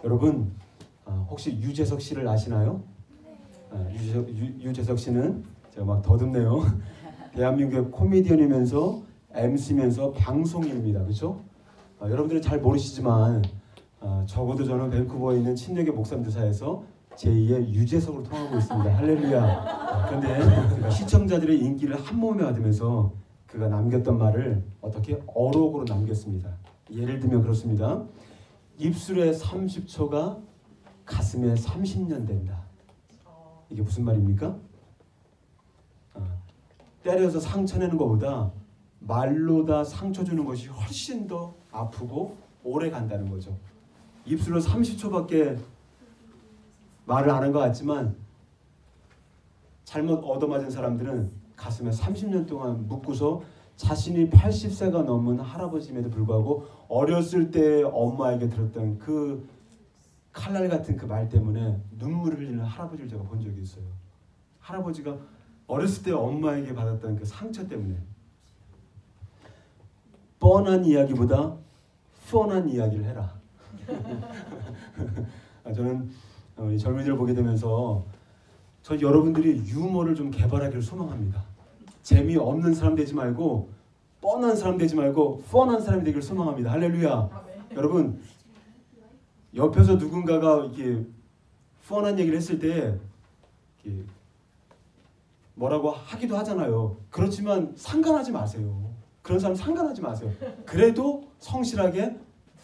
여러분 혹시 유재석 씨를 아시나요? 유재석 씨는 제가 막 더듬네요. 대한민국의 코미디언이면서 MC면서 방송인입니다. 그렇죠? 여러분들은 잘 모르시지만 적어도 저는 밴쿠버에 있는 친려교 목사님들 사이에서 제2의 유재석으로 통하고 있습니다. 할렐루야. 그런데 시청자들의 인기를 한몸에 받으면서 그가 남겼던 말을 어떻게 어록으로 남겼습니다. 예를 들면 그렇습니다. 입술에 30초가 가슴에 30년 된다. 이게 무슨 말입니까? 때려서 상처 내는 것보다 말로 다 상처 주는 것이 훨씬 더 아프고 오래 간다는 거죠. 입술로 30초밖에 말을 안 한 것 같지만 잘못 얻어맞은 사람들은 가슴에 30년 동안 묻고서 자신이 80세가 넘은 할아버지임에도 불구하고 어렸을 때 엄마에게 들었던 그 칼날 같은 그 말 때문에 눈물을 흘리는 할아버지를 제가 본 적이 있어요. 할아버지가 어렸을 때 엄마에게 받았던 그 상처 때문에. 뻔한 이야기보다 뻔한 이야기를 해라. 저는 이 젊은이들 보게 되면서 저 여러분들이 유머를 좀 개발하기를 소망합니다. 재미없는 사람 되지 말고 뻔한 사람 되지 말고 뻔한 사람이 되기를 소망합니다. 할렐루야. 여러분 옆에서 누군가가 이렇게 뻔한 얘기를 했을 때 이렇게 뭐라고 하기도 하잖아요. 그렇지만 상관하지 마세요. 그런 사람 상관하지 마세요. 그래도 성실하게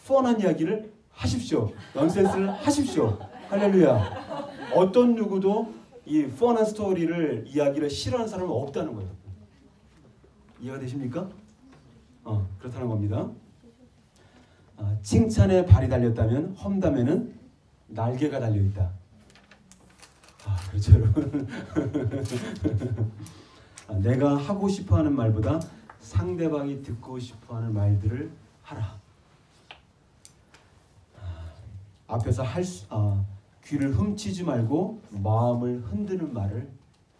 뻔한 이야기를 하십시오. 넌센스를 하십시오. 할렐루야. 어떤 누구도 이 뻔한 스토리를 이야기를 싫어하는 사람은 없다는 거예요. 이해가 되십니까? 그렇다는 겁니다. 칭찬에 발이 달렸다면 험담에는 날개가 달려있다. 그렇죠 여러분. 내가 하고 싶어하는 말보다 상대방이 듣고 싶어하는 말들을 하라. 앞에서 귀를 훔치지 말고 마음을 흔드는 말을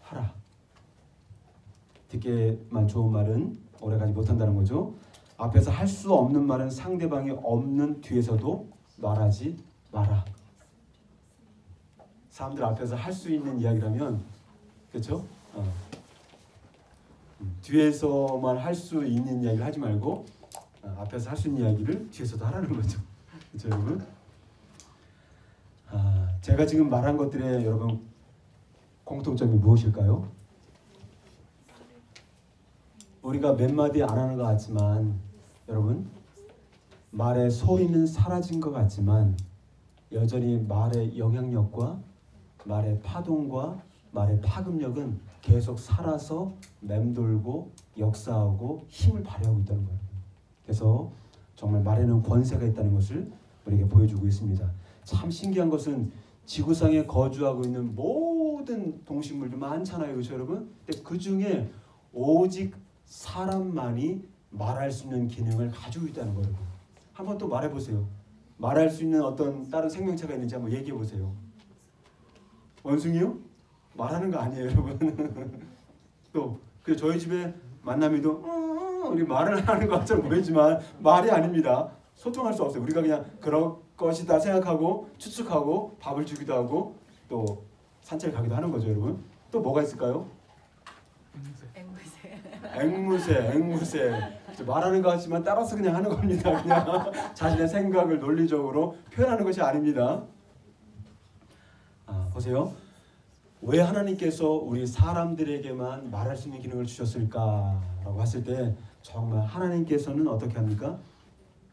하라. 듣기만 좋은 말은 오래가지 못한다는 거죠. 앞에서 할 수 없는 말은 상대방이 없는 뒤에서도 말하지 마라. 사람들 앞에서 할 수 있는 이야기라면 그렇죠? 뒤에서만 할 수 있는 이야기를 하지 말고 앞에서 할 수 있는 이야기를 뒤에서도 하라는 거죠. 그렇죠 여러분? 제가 지금 말한 것들의 여러분 공통점이 무엇일까요? 우리가 몇 마디 안 하는 것 같지만 여러분 말의 소리는 사라진 것 같지만 여전히 말의 영향력과 말의 파동과 말의 파급력은 계속 살아서 맴돌고 역사하고 힘을 발휘하고 있다는 거예요. 그래서 정말 말에는 권세가 있다는 것을 우리에게 보여주고 있습니다. 참 신기한 것은 지구상에 거주하고 있는 모든 동식물들 많잖아요. 그렇죠 여러분? 근데 그 중에 오직 사람만이 말할 수 있는 기능을 가지고 있다는 거예요. 한번 또 말해보세요. 말할 수 있는 어떤 다른 생명체가 있는지 한번 얘기해보세요. 원숭이요? 말하는 거 아니에요 여러분. 또 저희 집에 만남이도 우리 말을 하는 것처럼 보이지만 말이 아닙니다. 소통할 수 없어요. 우리가 그냥 그런 것이다 생각하고 추측하고 밥을 주기도 하고 또 산책을 가기도 하는 거죠 여러분. 또 뭐가 있을까요? 앵무새. 말하는 것 같지만 따라서 그냥 하는 겁니다. 그냥 자신의 생각을 논리적으로 표현하는 것이 아닙니다. 보세요. 왜 하나님께서 우리 사람들에게만 말할 수 있는 기능을 주셨을까라고 했을 때 정말 하나님께서는 어떻게 합니까?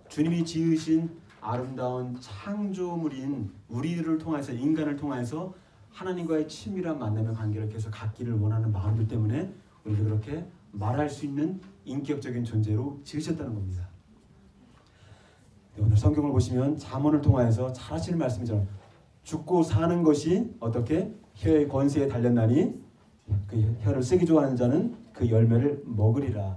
주님이 지으신 아름다운 창조물인 우리를 통해서 인간을 통해서 하나님과의 친밀한 만남의 관계를 계속 갖기를 원하는 마음들 때문에 우리가 그렇게 말할 수 있는 인격적인 존재로 지으셨다는 겁니다. 오늘 성경을 보시면 잠언을 통하여서 잘 하시는 말씀이죠. 죽고 사는 것이 어떻게 혀의 권세에 달렸나니 그 혀를 쓰기 좋아하는 자는 그 열매를 먹으리라.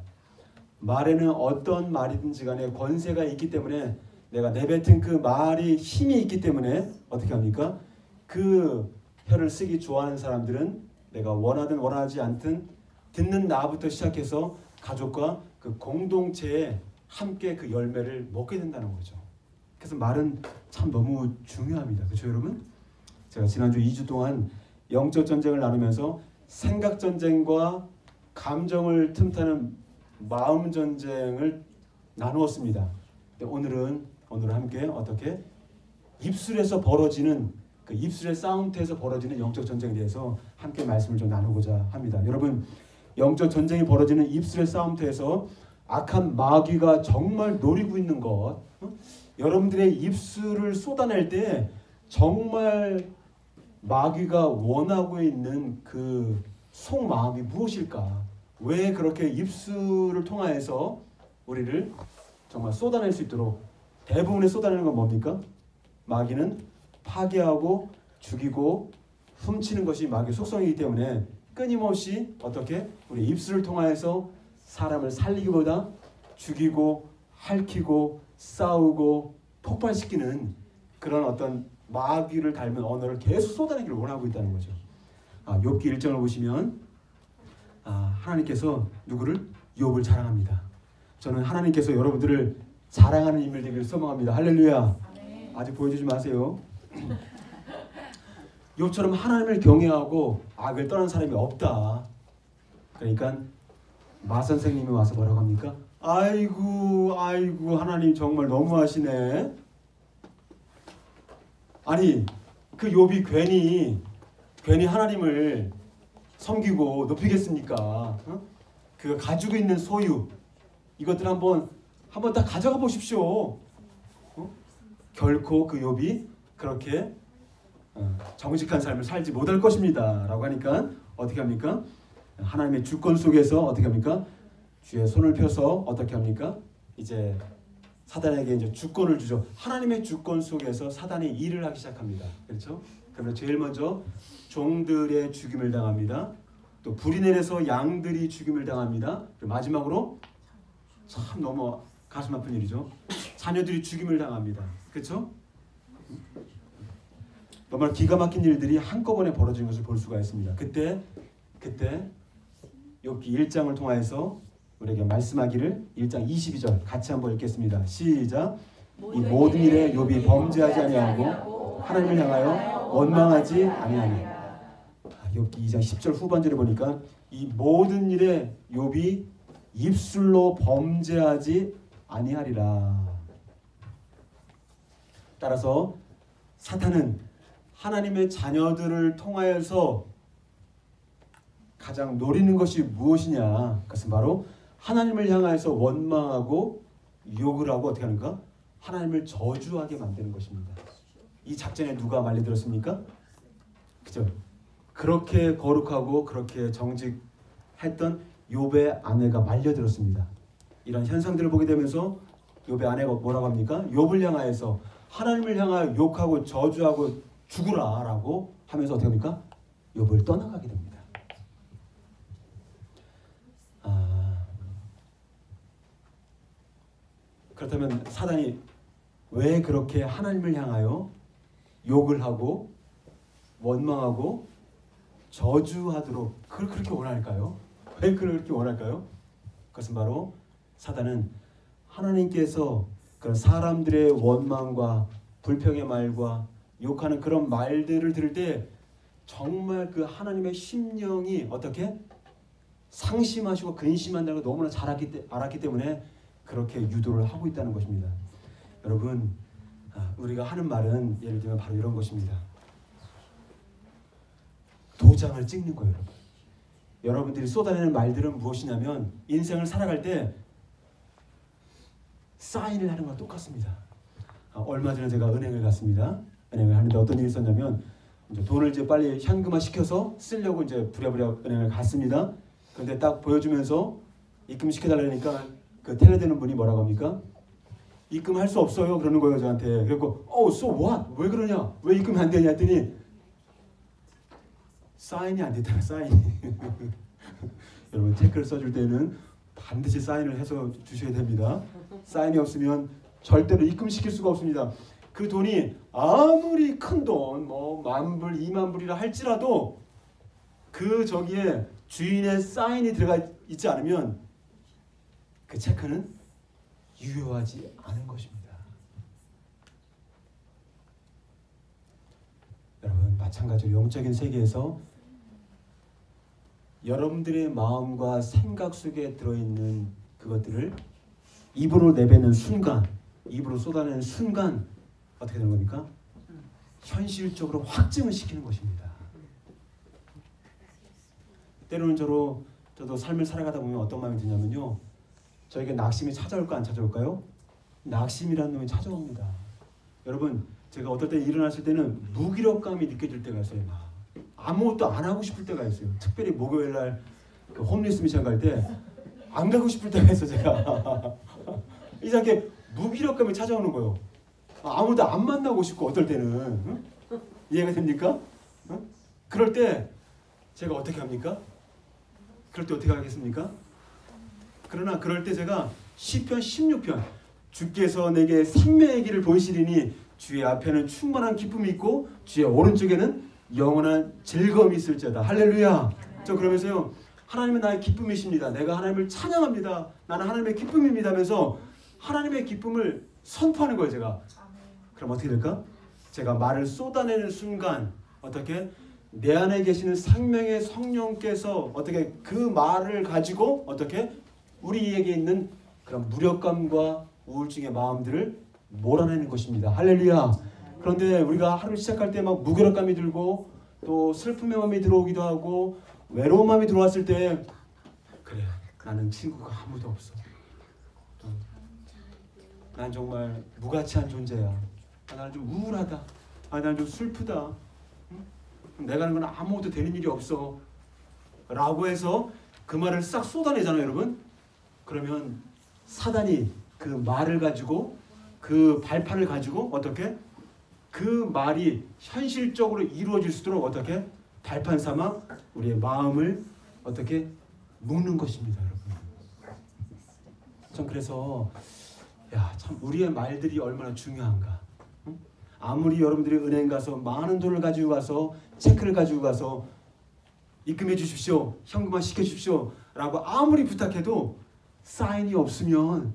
말에는 어떤 말이든지 간에 권세가 있기 때문에 내가 내뱉은 그 말이 힘이 있기 때문에 어떻게 합니까? 그 혀를 쓰기 좋아하는 사람들은 내가 원하든 원하지 않든 듣는 나부터 시작해서 가족과 그 공동체에 함께 그 열매를 먹게 된다는 거죠. 그래서 말은 참 너무 중요합니다. 그렇죠, 여러분? 제가 지난주 2주 동안 영적 전쟁을 나누면서 생각 전쟁과 감정을 틈타는 마음 전쟁을 나누었습니다. 오늘은 함께 어떻게 입술에서 벌어지는 그 입술의 사운드에서 벌어지는 영적 전쟁에 대해서 함께 말씀을 좀 나누고자 합니다. 여러분, 영적 전쟁이 벌어지는 입술의 사운드에서 악한 마귀가 정말 노리고 있는 것, 여러분들의 입술을 쏟아낼 때 정말 마귀가 원하고 있는 그 속마음이 무엇일까? 왜 그렇게 입술을 통하여서 우리를 정말 쏟아낼 수 있도록 대부분의 쏟아내는 건 뭡니까? 마귀는 파괴하고 죽이고 훔치는 것이 마귀의 속성이기 때문에 끊임없이 어떻게 우리 입술을 통하여서 사람을 살리기보다 죽이고 핥히고 싸우고 폭발시키는 그런 어떤 마귀를 닮은 언어를 계속 쏟아내기를 원하고 있다는 거죠. 욥기 1장을 보시면 하나님께서 누구를? 욥을 자랑합니다. 저는 하나님께서 여러분들을 자랑하는 인물 되기를 소망합니다. 할렐루야. 아직 보여주지 마세요. 욥처럼 하나님을 경외하고 악을 떠난 사람이 없다. 그러니까 마 선생님이 와서 뭐라고 합니까? 아이고 하나님 정말 너무하시네. 아니 그 욥이 괜히 하나님을 섬기고 높이겠습니까? 그 가지고 있는 소유 이것들 한번 다 가져가 보십시오. 결코 그 욥이 그렇게 정직한 삶을 살지 못할 것입니다. 라고 하니까 어떻게 합니까? 하나님의 주권 속에서 어떻게 합니까? 주의 손을 펴서 어떻게 합니까? 이제 사단에게 이제 주권을 주죠. 하나님의 주권 속에서 사단이 일을 하기 시작합니다. 그렇죠? 그러면 제일 먼저 종들의 죽임을 당합니다. 또 불이 내려서 양들이 죽임을 당합니다. 그리고 마지막으로 참 너무 가슴 아픈 일이죠. 자녀들이 죽임을 당합니다. 그렇죠? 정말 기가 막힌 일들이 한꺼번에 벌어지는 것을 볼 수가 있습니다. 그때 욥기 1장을 통하여서 우리에게 말씀하기를 1장 22절 같이 한번 읽겠습니다. 시작. 이 모든 일에 욥이 범죄하지 아니하고 하나님을 향하여 원망하지 아니하니. 욥기 2장 10절 후반절에 보니까 이 모든 일에 욥이 입술로 범죄하지 아니하리라. 따라서 사탄은 하나님의 자녀들을 통하여서 가장 노리는 것이 무엇이냐? 그것은 바로 하나님을 향하여서 원망하고 욕을 하고 어떻게 하는가? 하나님을 저주하게 만드는 것입니다. 이 작전에 누가 말려들었습니까? 그죠? 그렇게 거룩하고 그렇게 정직했던 욥의 아내가 말려들었습니다. 이런 현상들을 보게 되면서 욥의 아내가 뭐라고 합니까? 욥을 향하여서 하나님을 향하여 욕하고 저주하고 죽으라 라고 하면서 어떻게 합니까? 욥을 떠나가게 됩니다. 그렇다면 사단이 왜 그렇게 하나님을 향하여 욕을 하고 원망하고 저주하도록 그렇게 원할까요? 왜 그렇게 원할까요? 그것은 바로 사단은 하나님께서 그런 사람들의 원망과 불평의 말과 욕하는 그런 말들을 들을 때 정말 그 하나님의 심령이 어떻게 상심하시고 근심한다는 걸 너무나 잘 알았기 때문에 그렇게 유도를 하고 있다는 것입니다. 여러분, 우리가 하는 말은 예를 들면 바로 이런 것입니다. 도장을 찍는 거예요. 여러분들이 쏟아내는 말들은 무엇이냐면 인생을 살아갈 때 사인을 하는 거랑 똑같습니다. 얼마 전에 제가 은행을 갔습니다. 은행을 하는데 어떤 일이 있었냐면 이제 돈을 이제 빨리 현금화 시켜서 쓰려고 이제 부랴부랴 은행을 갔습니다. 그런데 딱 보여주면서 입금 시켜달라니까 그 텔레되는 분이 뭐라고 합니까? 입금할 수 없어요. 그러는 거예요 저한테. 그래서 so what? 왜 그러냐? 왜 입금이 안 되냐 했더니 사인이 안 됐다는 사인이. 여러분 체크를 써줄 때는 반드시 사인을 해서 주셔야 됩니다. 사인이 없으면 절대로 입금시킬 수가 없습니다. 그 돈이 아무리 큰 돈, 뭐 10,000불, 20,000불이라 할지라도 그 저기에 주인의 사인이 들어가 있지 않으면 그 체크는 유효하지 않은 것입니다. 마찬가지로 영적인 세계에서 여러분들의 마음과 생각 속에 들어있는 그것들을 입으로 내뱉는 순간, 입으로 쏟아내는 순간 어떻게 되는 겁니까? 현실적으로 확증을 시키는 것입니다. 때로는 저도 삶을 살아가다 보면 어떤 마음이 드냐면요, 저에게 낙심이 찾아올까 안 찾아올까요? 낙심이라는 놈이 찾아옵니다. 여러분, 제가 어떨 때 일어났을 때는 무기력감이 느껴질 때가 있어요. 아무것도 안 하고 싶을 때가 있어요. 특별히 목요일날 그 홈리스 미션 갈 때 안 가고 싶을 때가 있어. 제가 이상하게 무기력감이 찾아오는 거예요. 아무도 안 만나고 싶고, 어떨 때는. 응? 이해가 됩니까? 응? 그럴 때 제가 어떻게 합니까? 그럴 때 어떻게 하겠습니까? 그러나 그럴 때 제가 시편 16편, 주께서 내게 생명의 길을 보이시리니 주의 앞에는 충만한 기쁨이 있고 주의 오른쪽에는 영원한 즐거움이 있을지어다. 할렐루야. 저 그러면서요, 하나님은 나의 기쁨이십니다. 내가 하나님을 찬양합니다. 나는 하나님의 기쁨입니다 하면서 하나님의 기쁨을 선포하는 거예요. 제가. 그럼 어떻게 될까? 제가 말을 쏟아내는 순간 어떻게 내 안에 계시는 생명의 성령께서 어떻게 그 말을 가지고 어떻게 우리에게 있는 그런 무력감과 우울증의 마음들을 몰아내는 것입니다. 할렐루야. 그런데 우리가 하루 시작할 때 막 무기력감이 들고 또 슬픔의 마음이 들어오기도 하고 외로운 마음이 들어왔을 때, 그래, 나는 친구가 아무도 없어. 난 정말 무가치한 존재야. 나는 좀 우울하다. 나는 좀 슬프다. 내가 하는 건 아무것도 되는 일이 없어. 라고 해서 그 말을 싹 쏟아내잖아요, 여러분. 그러면 사단이 그 말을 가지고, 그 발판을 가지고 어떻게 그 말이 현실적으로 이루어질 수 있도록 어떻게 발판 삼아 우리의 마음을 어떻게 묶는 것입니다, 여러분. 전 그래서 참 우리의 말들이 얼마나 중요한가. 응? 아무리 여러분들이 은행 가서 많은 돈을 가지고 가서 체크를 가지고 가서 입금해 주십시오, 현금화 시켜 주십시오 라고 아무리 부탁해도 사인이 없으면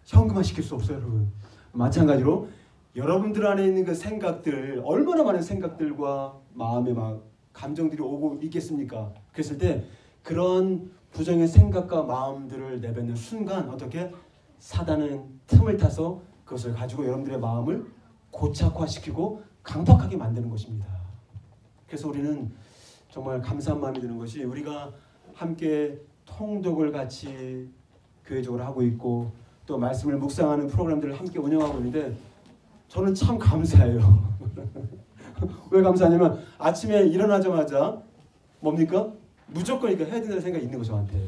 현금화 시킬 수 없어요, 여러분. 마찬가지로 여러분들 안에 있는 그 생각들, 얼마나 많은 생각들과 마음에 막 감정들이 오고 있겠습니까? 그랬을 때 그런 부정의 생각과 마음들을 내뱉는 순간 어떻게 사단은 틈을 타서 그것을 가지고 여러분들의 마음을 고착화시키고 강박하게 만드는 것입니다. 그래서 우리는 정말 감사한 마음이 드는 것이, 우리가 함께 통독을 같이 교회적으로 하고 있고 또 말씀을 묵상하는 프로그램들을 함께 운영하고 있는데 저는 참 감사해요. 왜 감사하냐면 아침에 일어나자마자 뭡니까? 무조건 이거 해야 된다는 생각이 있는 거죠, 저한테.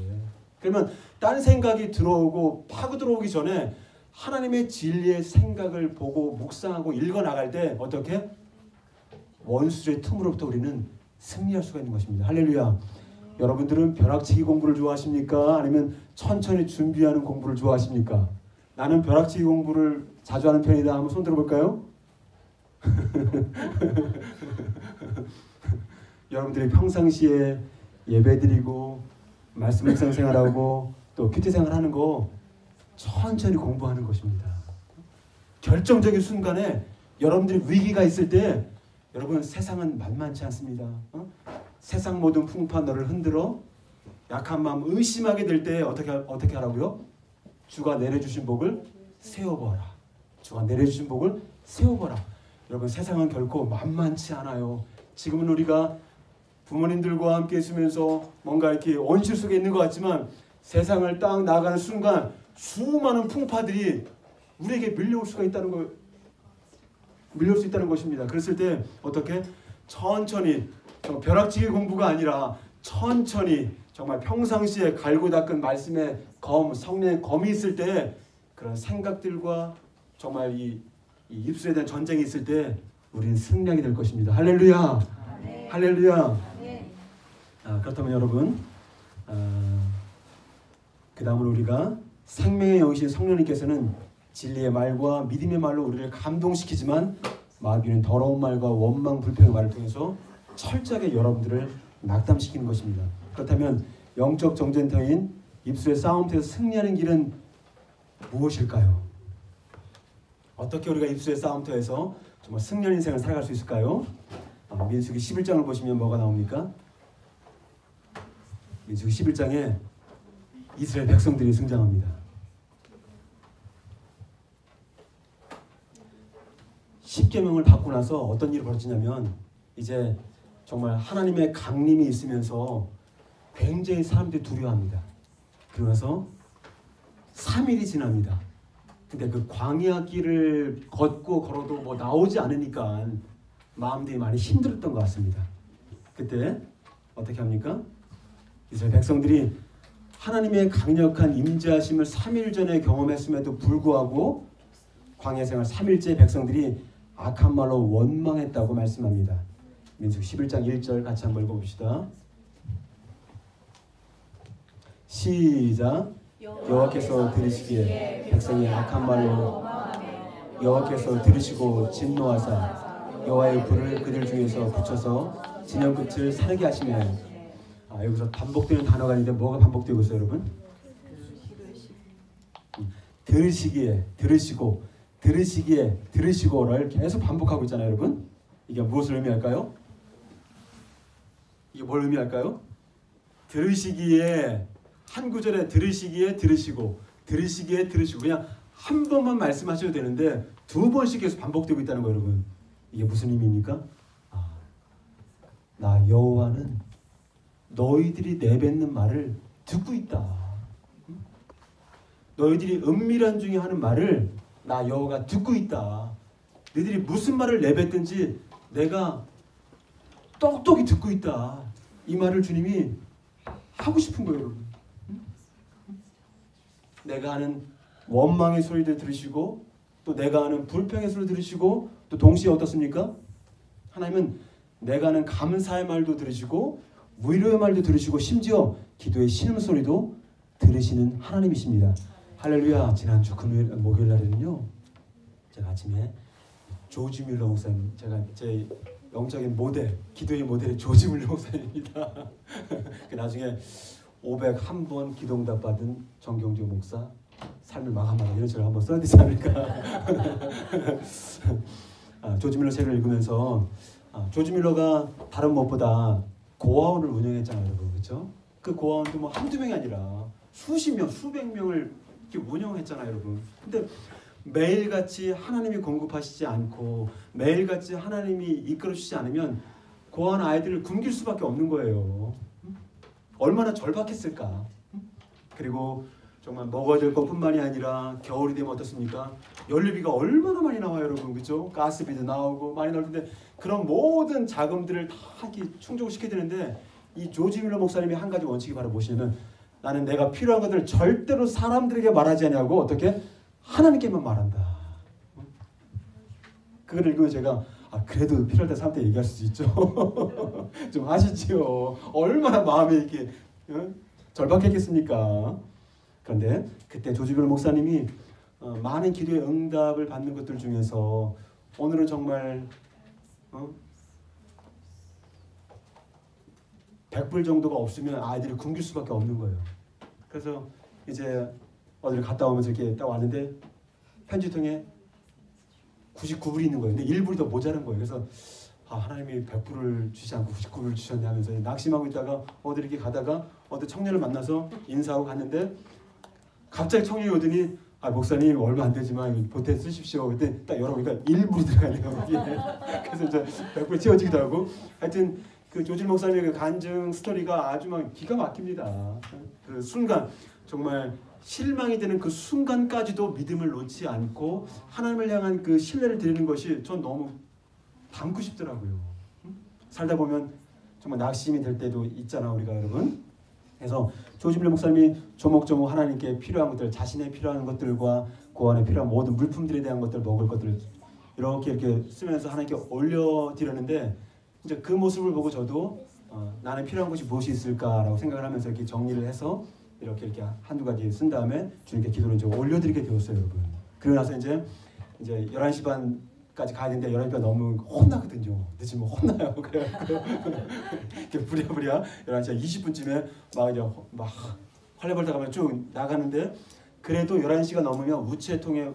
그러면 딴 생각이 들어오고 파고 들어오기 전에 하나님의 진리의 생각을 보고 묵상하고 읽어나갈 때 어떻게? 원수의 틈으로부터 우리는 승리할 수가 있는 것입니다. 할렐루야. 여러분들은 벼락치기 공부를 좋아하십니까? 아니면 천천히 준비하는 공부를 좋아하십니까? 나는 벼락치기 공부를 자주 하는 편이다. 한번 손 들어볼까요? 여러분들이 평상시에 예배드리고 말씀 묵상 생활하고 또 큐티 생활하는 거 천천히 공부하는 것입니다. 결정적인 순간에 여러분들이 위기가 있을 때, 여러분 세상은 만만치 않습니다. 세상 모든 풍파 너를 흔들어 약한 마음 의심하게 될 때 어떻게 하라고요? 주가 내려주신 복을 세워보라. 주가 내려주신 복을 세워보라. 여러분 세상은 결코 만만치 않아요. 지금은 우리가 부모님들과 함께 있으면서 뭔가 이렇게 온실 속에 있는 것 같지만 세상을 딱 나가는 순간 수많은 풍파들이 우리에게 밀려올 수 있다는 것입니다. 그랬을 때 어떻게? 천천히, 벼락치기 공부가 아니라 천천히 정말 평상시에 갈고 닦은 말씀의 검, 성령의 검이 있을 때 그런 생각들과 정말 이 입술에 대한 전쟁이 있을 때 우리는 승리하게 될 것입니다. 할렐루야. 네. 할렐루야. 네. 그렇다면 여러분, 그 다음으로 우리가 생명의 영이신 성령님께서는 진리의 말과 믿음의 말로 우리를 감동시키지만 마귀는 더러운 말과 원망 불평의 말을 통해서 철저하게 여러분들을 낙담시키는 것입니다. 그렇다면 영적 정전터인 입술의 싸움터에서 승리하는 길은 무엇일까요? 어떻게 우리가 입술의 싸움터에서 정말 승리한 인생을 살아갈 수 있을까요? 민수기 11장을 보시면 뭐가 나옵니까? 민수기 11장에 이스라엘 백성들이 등장합니다. 10계명을 받고 나서 어떤 일이 벌어지냐면 이제 정말 하나님의 강림이 있으면서 굉장히 사람들이 두려워합니다. 그러면서 3일이 지납니다. 근데 그 광야 길을 걷고 걸어도 뭐 나오지 않으니까 마음들이 많이 힘들었던 것 같습니다. 그때 어떻게 합니까? 이스라엘 백성들이 하나님의 강력한 임재하심을 3일 전에 경험했음에도 불구하고 광야 생활 3일째 백성들이 악한 말로 원망했다고 말씀합니다. 민수기 11장 1절 같이 한번 읽어봅시다. 시작. 여호와께서 들으시기에 백성이 악한 말로 여호와께서 들으시고 진노하사 여호와의 불을 그들 중에서 붙여서 진영 끝을 사르게 하시며. 여기서 반복되는 단어가 있는데 뭐가 반복되고 있어요, 여러분? 들으시기에, 들으시고, 들으시기에, 들으시고를 계속 반복하고 있잖아요, 여러분. 이게 무엇을 의미할까요? 이게 뭘 의미할까요? 들으시기에, 한 구절에 들으시기에 들으시고, 들으시기에 들으시고, 그냥 한 번만 말씀하셔도 되는데 두 번씩 계속 반복되고 있다는 거예요, 여러분. 이게 무슨 의미입니까? 나 여호와는 너희들이 내뱉는 말을 듣고 있다. 너희들이 은밀한 중에 하는 말을 나 여호와가 듣고 있다. 너희들이 무슨 말을 내뱉든지 내가 똑똑히 듣고 있다. 이 말을 주님이 하고 싶은 거예요, 여러분. 내가 하는 원망의 소리를 들으시고 또 내가 하는 불평의 소리를 들으시고 또 동시에 어떻습니까? 하나님은 내가 하는 감사의 말도 들으시고 위로의 말도 들으시고 심지어 기도의 신음소리도 들으시는 하나님이십니다. 할렐루야. 지난주 목요일 날에는요, 제가 아침에 조지 밀러 목사님, 제가 제 영적인 모델, 기도의 모델이 조지 밀러 목사님입니다. 나중에 501번 기도응답 받은 정경주 목사 삶을 마감하라 이런 책을 한번 써야 되지 않을까. 조지 밀러 책을 읽으면서 조지 밀러가 다른 무엇보다 고아원을 운영했잖아요, 여러분. 그렇죠? 그 고아원도 뭐 한두 명이 아니라 수십 명, 수백 명을 이렇게 운영했잖아요, 여러분. 근데 매일같이 하나님이 공급하시지 않고 매일같이 하나님이 이끌어주시지 않으면 고아원 아이들을 굶길 수밖에 없는 거예요. 얼마나 절박했을까. 그리고 정말 먹어야 될 것뿐만이 아니라 겨울이 되면 어떻습니까? 연료비가 얼마나 많이 나와요, 여러분. 그렇죠? 가스비도 나오고 많이 나올 텐데 그런 모든 자금들을 다 이렇게 충족을 시켜야 되는데 이 조지 밀러 목사님이 한 가지 원칙이 바로 무엇이냐면 나는 내가 필요한 것들을 절대로 사람들에게 말하지 않냐고 어떻게? 하나님께만 말한다. 그걸 읽으면 제가 그래도 필요할 때 사람한테 얘기할 수 있죠. 좀 아시지요? 얼마나 마음이 이렇게 절박했겠습니까? 그런데 그때 조지 밀러 목사님이 많은 기도의 응답을 받는 것들 중에서 오늘은 정말 100불 정도가 없으면 아이들이 굶길 수밖에 없는 거예요. 그래서 이제 어디를 갔다 오면서 이렇게 딱 왔는데 편지통에 99불이 있는 거예요. 근데 1불이 더 모자란 거예요. 그래서 하나님이 100불을 주지 않고 99불을 주셨네 하면서 낙심하고 있다가 어디 이렇게 가다가 어떤 청년을 만나서 인사하고 갔는데 갑자기 청년이 오더니 목사님 얼마 안 되지만 보태 쓰십시오. 그때 딱 열어보니까 1불이 들어가네요. 그래서 이제 100불 채워지기도 하고 하여튼 그 조지 목사님의 그 간증 스토리가 아주 막 기가 막힙니다. 그 순간 정말 실망이 되는 그 순간까지도 믿음을 놓지 않고 하나님을 향한 그 신뢰를 드리는 것이 전 너무 닮고 싶더라고요. 살다 보면 정말 낙심이 될 때도 있잖아, 우리가 여러분. 그래서 조지 밀러 목사님이 조목조목 하나님께 필요한 것들, 자신의 필요한 것들과 고안에 필요한 모든 물품들에 대한 것들, 먹을 것들 이렇게 쓰면서 하나님께 올려드렸는데 이제 그 모습을 보고 저도 나는 필요한 것이 무엇이 있을까라고 생각을 하면서 이렇게 정리를 해서 이렇게 한두 가지 쓴 다음에 주님께 기도를 좀 올려드리게 되었어요, 여러분. 그러고 나서 이제 11시 반까지 가야 되는데 11시 반 넘으면 혼나거든요. 늦으면 혼나요. 그래갖고 이렇게 부랴부랴 11시 20분쯤에 막 헐레벌떡 하면 쭉 나가는데 그래도 11시가 넘으면 우체통에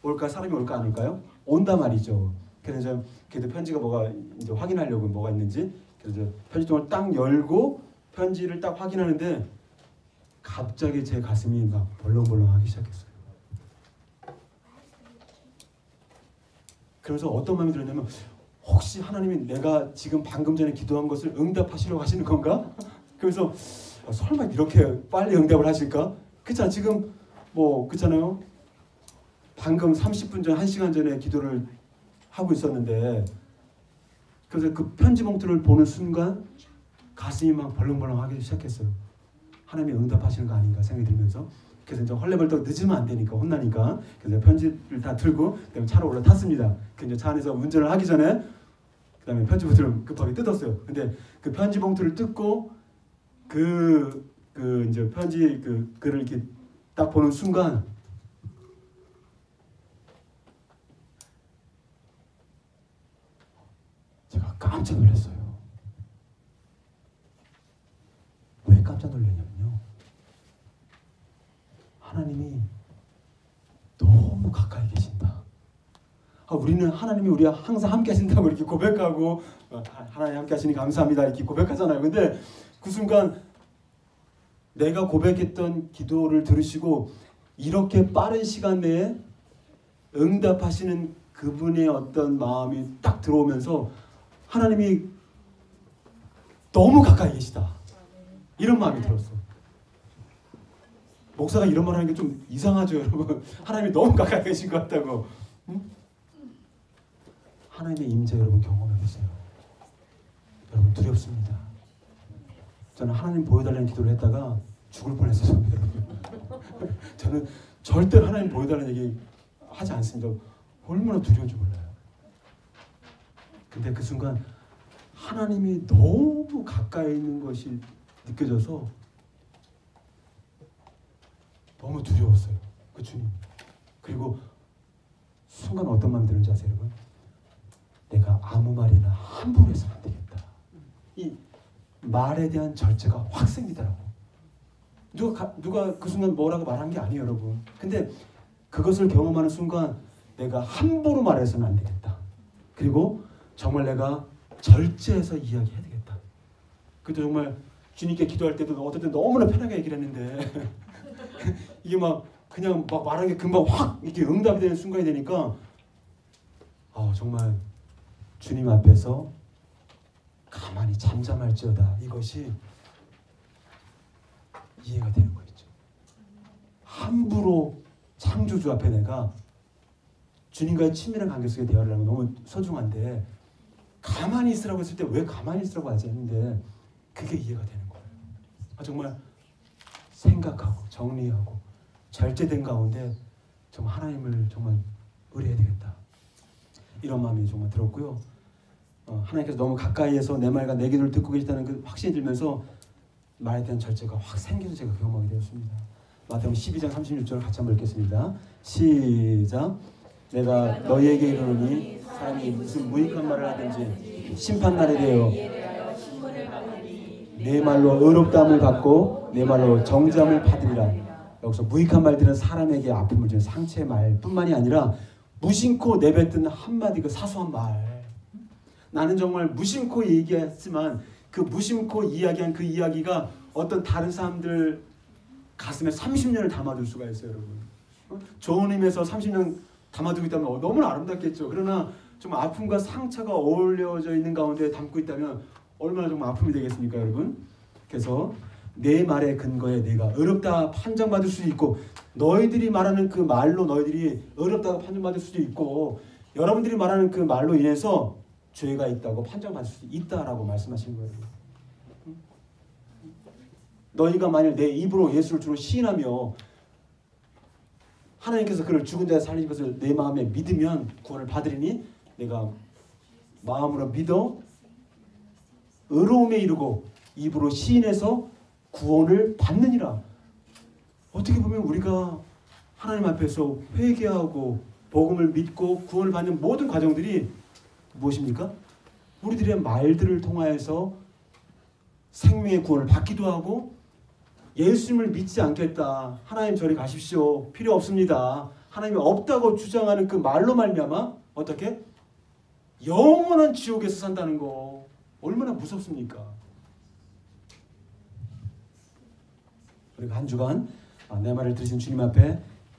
올까? 사람이 올까 안 올까요? 온단 말이죠. 그래서 그래도 편지가 뭐가 이제 확인하려고 뭐가 있는지 그래서 편지통을 딱 열고 편지를 딱 확인하는데 갑자기 제 가슴이 막 벌렁벌렁하기 시작했어요. 그래서 어떤 마음이 들었냐면 혹시 하나님이 내가 지금 방금 전에 기도한 것을 응답하시려고 하시는 건가? 그래서 설마 이렇게 빨리 응답을 하실까? 그렇잖아. 지금 뭐 그렇잖아요. 방금 30분 전, 1시간 전에 기도를 하고 있었는데 그래서 그 편지 봉투를 보는 순간 가슴이 막 벌렁벌렁하기 시작했어요. 하나님이 응답하시는 거 아닌가 생각이 들면서 그래서 이제 헐레벌떡 늦으면 안 되니까 혼나니까 그래서 편지를 다 들고 그다음에 차로 올라탔습니다. 그래서 차안에서 운전을 하기 전에 그다음에 편지 봉투를 급하게 뜯었어요. 근데 그 편지 봉투를 뜯고 그 이제 편지 글을 이렇게 딱 보는 순간 제가 깜짝 놀랐어요. 왜 깜짝 놀랐냐면요. 하나님이 너무 가까이 계신다. 우리는 하나님이 우리와 항상 함께 하신다고 이렇게 고백하고 하나님 함께 하시니 감사합니다 이렇게 고백하잖아요. 근데 그 순간 내가 고백했던 기도를 들으시고 이렇게 빠른 시간 내에 응답하시는 그분의 어떤 마음이 딱 들어오면서 하나님이 너무 가까이 계시다. 이런 마음이 들었어. 목사가 이런 말 하는 게 좀 이상하죠, 여러분. 하나님이 너무 가까이 계신 것 같다고. 응? 하나님의 임재 여러분 경험해보세요. 여러분 두렵습니다. 저는 하나님 보여달라는 기도를 했다가 죽을 뻔했어요, 여러분. 저는 절대 하나님 보여달라는 얘기 하지 않습니다. 얼마나 두려운지 몰라요. 근데 그 순간 하나님이 너무 가까이 있는 것이 느껴져서 너무 두려웠어요. 그 주님. 그리고 순간 어떤 마음이 드는지 아세요, 여러분? 내가 아무 말이나 함부로 해서는 안 되겠다. 이 말에 대한 절제가 확 생기더라고. 누가 그 순간 뭐라고 말한 게 아니에요, 여러분. 근데 그것을 경험하는 순간 내가 함부로 말해서는 안 되겠다. 그리고 정말 내가 절제해서 이야기해야 되겠다. 그때 정말 주님께 기도할 때도 어떨 때 너무나 편하게 얘기를 했는데 이게 막 그냥 막 말하는 게 금방 확 이렇게 응답이 되는 순간이 되니까 정말 주님 앞에서 가만히 잠잠할지어다. 이것이 이해가 되는 거 있죠. 함부로 창조주 앞에 내가 주님과의 친밀한 관계 속에 대화를 하는 건 너무 소중한데 가만히 있으라고 했을 때 왜 가만히 있으라고 하지 했는데 그게 이해가 되는 거예요. 정말 생각하고 정리하고 절제된 가운데 정말 하나님을 정말 의뢰해야 되겠다. 이런 마음이 정말 들었고요. 하나님께서 너무 가까이에서 내 말과 내 기도를 듣고 계시다는 그 확신이 들면서 말에 대한 절제가 확 생겨서 제가 경험하게 되었습니다. 마태복음 12장 36절을 같이 한번 읽겠습니다. 시작. 내가 너희에게 이르노니 사람이 무슨 무익한 말을 하든지 심판날에 대하여 내 말로 의롭다함을 받고 내 말로 정죄함을 받으리라. 여기서 무익한 말들은 사람에게 아픔을 주는 상처의 말뿐만이 아니라 무심코 내뱉은 한마디 그 사소한 말. 나는 정말 무심코 얘기했지만 그 무심코 이야기한 그 이야기가 어떤 다른 사람들 가슴에 30년을 담아둘 수가 있어요, 여러분. 좋은 의미에서 30년 담아두고 있다면 너무나 아름답겠죠. 그러나 좀 아픔과 상처가 어울려져 있는 가운데 담고 있다면 얼마나 정말 아픔이 되겠습니까, 여러분? 그래서 내 말의 근거에 내가 의롭다 판정받을 수도 있고 너희들이 말하는 그 말로 너희들이 의롭다고 판정받을 수도 있고 여러분들이 말하는 그 말로 인해서 죄가 있다고 판정받을 수도 있다라고 말씀하시는 거예요. 너희가 만일 내 입으로 예수를 주로 시인하며 하나님께서 그를 죽은 자에서 살리신 것을 내 마음에 믿으면 구원을 받으리니 내가 마음으로 믿어 의로움에 이르고 입으로 시인해서 구원을 받느니라. 어떻게 보면 우리가 하나님 앞에서 회개하고 복음을 믿고 구원을 받는 모든 과정들이 무엇입니까? 우리들의 말들을 통하여서 생명의 구원을 받기도 하고 예수님을 믿지 않겠다. 하나님 저리 가십시오. 필요 없습니다. 하나님이 없다고 주장하는 그 말로 말미암아 어떻게? 영원한 지옥에서 산다는 거 얼마나 무섭습니까? 우리가 한 주간 내 말을 들으신 주님 앞에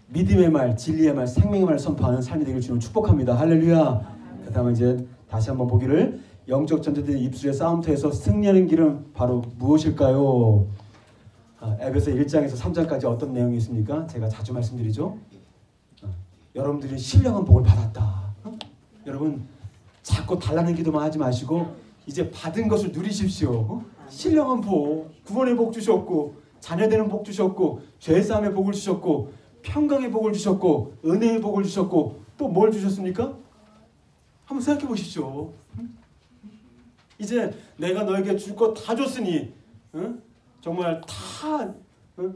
믿음의 말, 진리의 말, 생명의 말 선포하는 삶이 되길 주님 축복합니다. 할렐루야. 그 다음에 이제 다시 한번 보기를 영적 전쟁들의 입술의 싸움터에서 승리하는 길은 바로 무엇일까요? 에베소 1장에서 3장까지 어떤 내용이 있습니까? 제가 자주 말씀드리죠. 여러분들이 신령한 복을 받았다. 여러분 자꾸 달라는 기도만 하지 마시고 이제 받은 것을 누리십시오. 신령한 복, 구원의 복 주셨고 자녀되는 복 주셨고 죄사함의 복을 주셨고 평강의 복을 주셨고 은혜의 복을 주셨고 또 뭘 주셨습니까? 한번 생각해 보십시오. 이제 내가 너에게 줄 거 다 줬으니 정말 다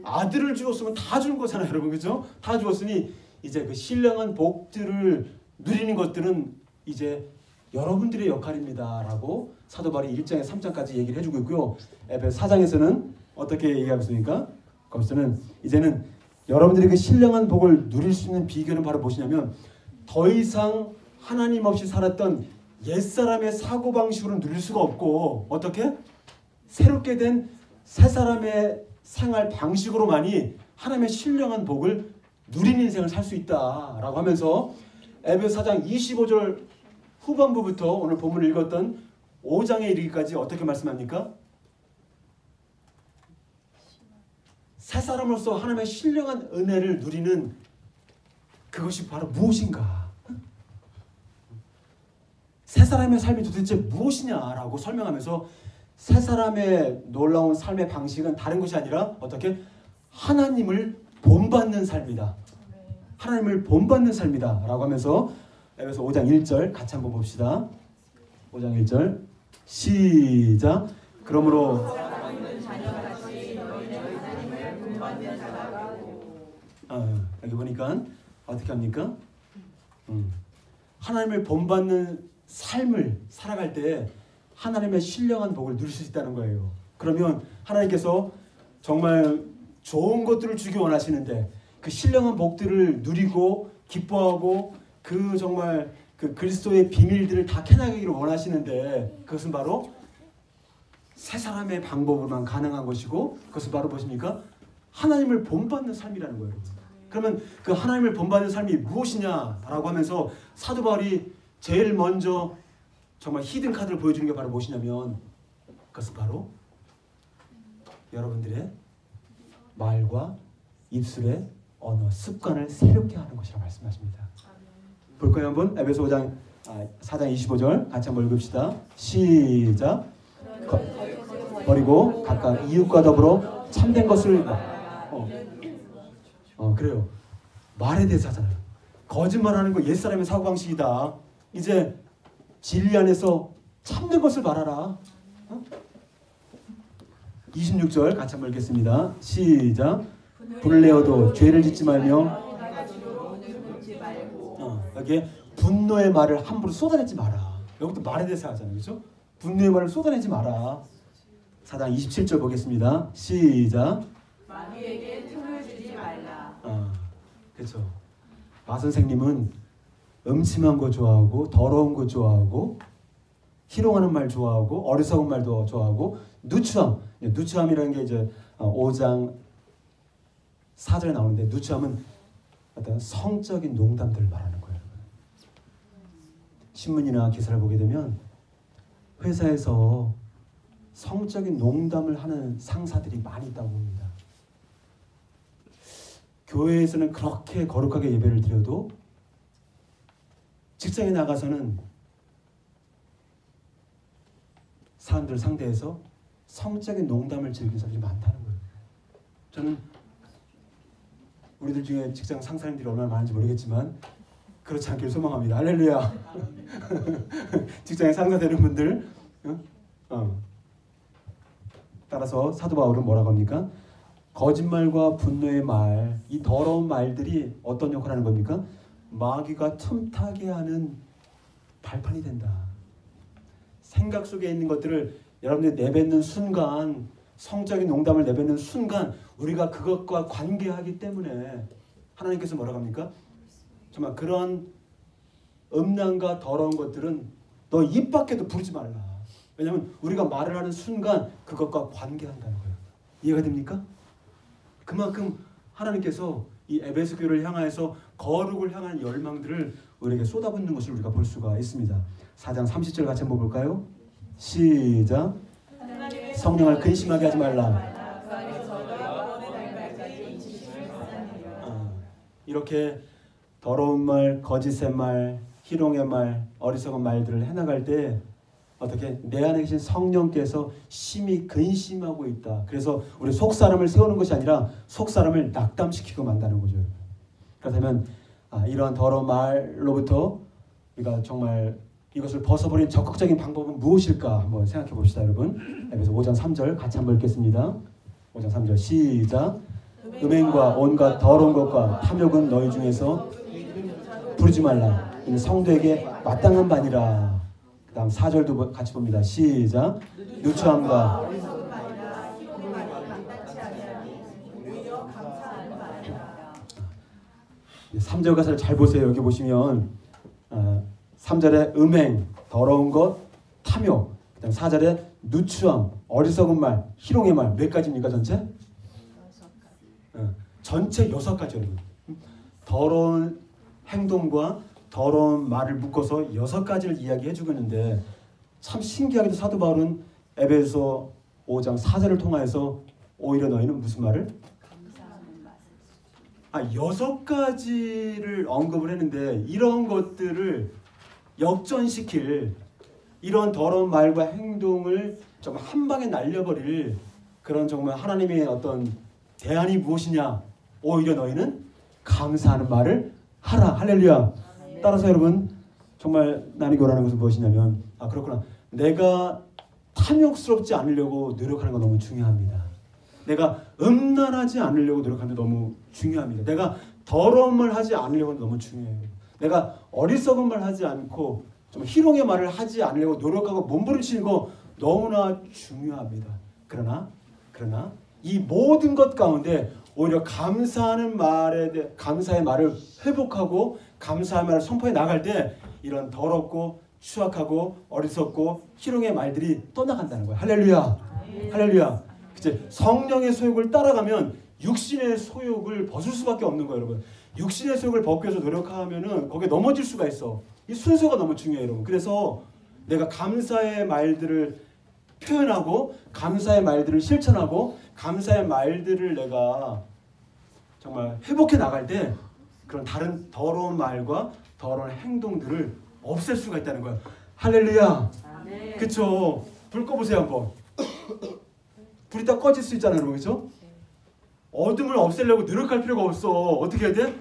아들을 주었으면 다 준 거잖아요, 여러분. 그죠? 다 주었으니 이제 그 신령한 복들을 누리는 것들은 이제 여러분들의 역할입니다 라고 사도 바울이 1장에 3장까지 얘기를 해주고 있고요. 에베소 4장에서는 어떻게 얘기하고 있습니까? 거기서는 이제는 여러분들이 그 신령한 복을 누릴 수 있는 비결은 바로 무엇이냐면 더 이상 하나님 없이 살았던 옛사람의 사고방식으로 누릴 수가 없고 어떻게? 새롭게 된 새 사람의 생활 방식으로만이 하나님의 신령한 복을 누리는 인생을 살 수 있다라고 하면서 에베소 4장 25절 후반부부터 오늘 본문을 읽었던 5장에 이르기까지 어떻게 말씀합니까? 새 사람으로서 하나님의 신령한 은혜를 누리는 그것이 바로 무엇인가? 새 사람의 삶이 도대체 무엇이냐라고 설명하면서 새 사람의 놀라운 삶의 방식은 다른 것이 아니라 어떻게? 하나님을 본받는 삶이다. 하나님을 본받는 삶이다 라고 하면서 에베소 5장 1절 같이 한번 봅시다. 5장 1절 시작. 그러므로 여기 보니까 어떻게 합니까? 하나님을 본받는 삶을 살아갈 때 하나님의 신령한 복을 누릴 수 있다는 거예요. 그러면 하나님께서 정말 좋은 것들을 주기 원하시는데 그 신령한 복들을 누리고 기뻐하고 그 정말 그 그리스도의 비밀들을 다 캐나가기를 원하시는데 그것은 바로 새 사람의 방법으로만 가능한 것이고 그것은 바로 무엇입니까? 하나님을 본받는 삶이라는 거예요. 그러면 그 하나님을 본받는 삶이 무엇이냐라고 하면서 사도 바울이 제일 먼저 정말 히든 카드를 보여주는 게 바로 무엇이냐면 그것은 바로 여러분들의 말과 입술의 언어, 습관을 새롭게 하는 것이라고 말씀하십니다. 볼까요 한번? 에베소 4장 25절 같이 한번 읽읍시다. 시작. 버리고 각각 이웃과 더불어 참된 것을 그래요. 말에 대해서 하잖아요. 거짓말하는 거 옛사람의 사고방식이다. 이제 진리 안에서 참된 것을 말하라. 26절 같이 한번 읽겠습니다. 시작. 분을 내어도 죄를 짓지 말며 여기에 분노의 말을 함부로 쏟아내지 마라. 여기도 말에 대해서 하잖아요. 그렇죠? 분노의 말을 쏟아내지 마라. 4장 27절 보겠습니다. 시작. 마귀에게 틈을 주지 말라. 그렇죠. 마 선생님은 음침한 거 좋아하고 더러운 거 좋아하고 희롱하는 말 좋아하고 어리석은 말도 좋아하고 누추함이라는 게 이제 5장 4절에 나오는데 누추함은 어떤 성적인 농담들을 말하는 거예요. 신문이나 기사를 보게 되면 회사에서 성적인 농담을 하는 상사들이 많이 있다고 봅니다. 교회에서는 그렇게 거룩하게 예배를 드려도 직장에 나가서는 사람들 상대해서 성적인 농담을 즐기는 사람들이 많다는 거예요. 저는 우리들 중에 직장 상사님들이 얼마나 많은지 모르겠지만 그렇지 않길 소망합니다. 할렐루야. 직장에 상사 되는 분들 따라서 사도 바울은 뭐라고 합니까? 거짓말과 분노의 말, 이 더러운 말들이 어떤 역할을 하는 겁니까? 마귀가 틈타게 하는 발판이 된다. 생각 속에 있는 것들을 여러분들이 내뱉는 순간, 성적인 농담을 내뱉는 순간 우리가 그것과 관계하기 때문에 하나님께서 뭐라고 합니까? 정말 그런 음란과 더러운 것들은 너 입 밖에도 부르지 말라. 왜냐하면 우리가 말을 하는 순간 그것과 관계한다는 거예요. 이해가 됩니까? 그만큼 하나님께서 이 에베소 교회를 향하여서 거룩을 향한 열망들을 우리에게 쏟아붓는 것을 우리가 볼 수가 있습니다. 4장 30절 같이 한번 볼까요? 시작. 성령을 근심하게 하지 말라. 이렇게 더러운 말, 거짓의 말, 희롱의 말, 어리석은 말들을 해나갈 때 어떻게 내 안에 계신 성령께서 심히 근심하고 있다. 그래서 우리 속사람을 세우는 것이 아니라 속사람을 낙담시키고 만다는 거죠. 그렇다면 이러한 더러운 말로부터 우리가 정말 이것을 벗어버리는 적극적인 방법은 무엇일까 한번 생각해 봅시다, 여러분. 그래서 5장 3절 같이 한번 읽겠습니다. 5장 3절 시작. 음행과 온갖 더러운 것과 탐욕은 너희 중에서 부르지 말라. 이는 성도에게 마땅한 바니라. 그 다음 4절도 같이 봅니다. 시작. 누추함과 3절 가사를 잘 보세요. 여기 보시면 3절에 음행, 더러운 것, 탐욕, 그 다음 4절에 누추함, 어리석은 말, 희롱의 말. 몇 가지입니까 전체? 전체 6가지 여러분. 더러운 행동과 더러운 말을 묶어서 6가지를 이야기해주고 있는데 참 신기하게도 사도 바울은 에베소 5장 4절을 통하여서 오히려 너희는 무슨 말을? 6가지를 언급을 했는데 이런 것들을 역전시킬 이런 더러운 말과 행동을 정말 한 방에 날려버릴 그런 정말 하나님의 어떤 대안이 무엇이냐? 오히려 너희는 감사하는 말을 하라. 할렐루야. 따라서 여러분 정말 나는 원하는 것은 무엇이냐면 그렇구나. 내가 탐욕스럽지 않으려고 노력하는 건 너무 중요합니다. 내가 음란하지 않으려고 노력하는 게 너무 중요합니다. 내가 더러운 말 하지 않으려고 너무 중요해요. 내가 어리석은 말 하지 않고 좀 희롱의 말을 하지 않으려고 노력하고 몸부림치는 거 너무나 중요합니다. 그러나 이 모든 것 가운데 오히려 감사하는 말에 대해 감사의 말을 회복하고 감사의 말을 선포해 나갈 때 이런 더럽고 추악하고 어리석고 희롱의 말들이 떠나간다는 거예요. 할렐루야. 할렐루야. 이제 성령의 소욕을 따라가면 육신의 소욕을 벗을 수밖에 없는 거예요, 여러분. 육신의 소욕을 벗기 위해서 노력하면은 거기에 넘어질 수가 있어. 이 순서가 너무 중요해요, 여러분. 그래서 내가 감사의 말들을 표현하고 감사의 말들을 실천하고 감사의 말들을 내가 정말 회복해 나갈 때 그런 다른 더러운 말과 더러운 행동들을 없앨 수가 있다는 거예요. 할렐루야. 그쵸? 불 꺼보세요 한번. 불이 딱 꺼질 수 있잖아요, 여러분. 그죠? 어둠을 없애려고 노력할 필요가 없어. 어떻게 해야 돼?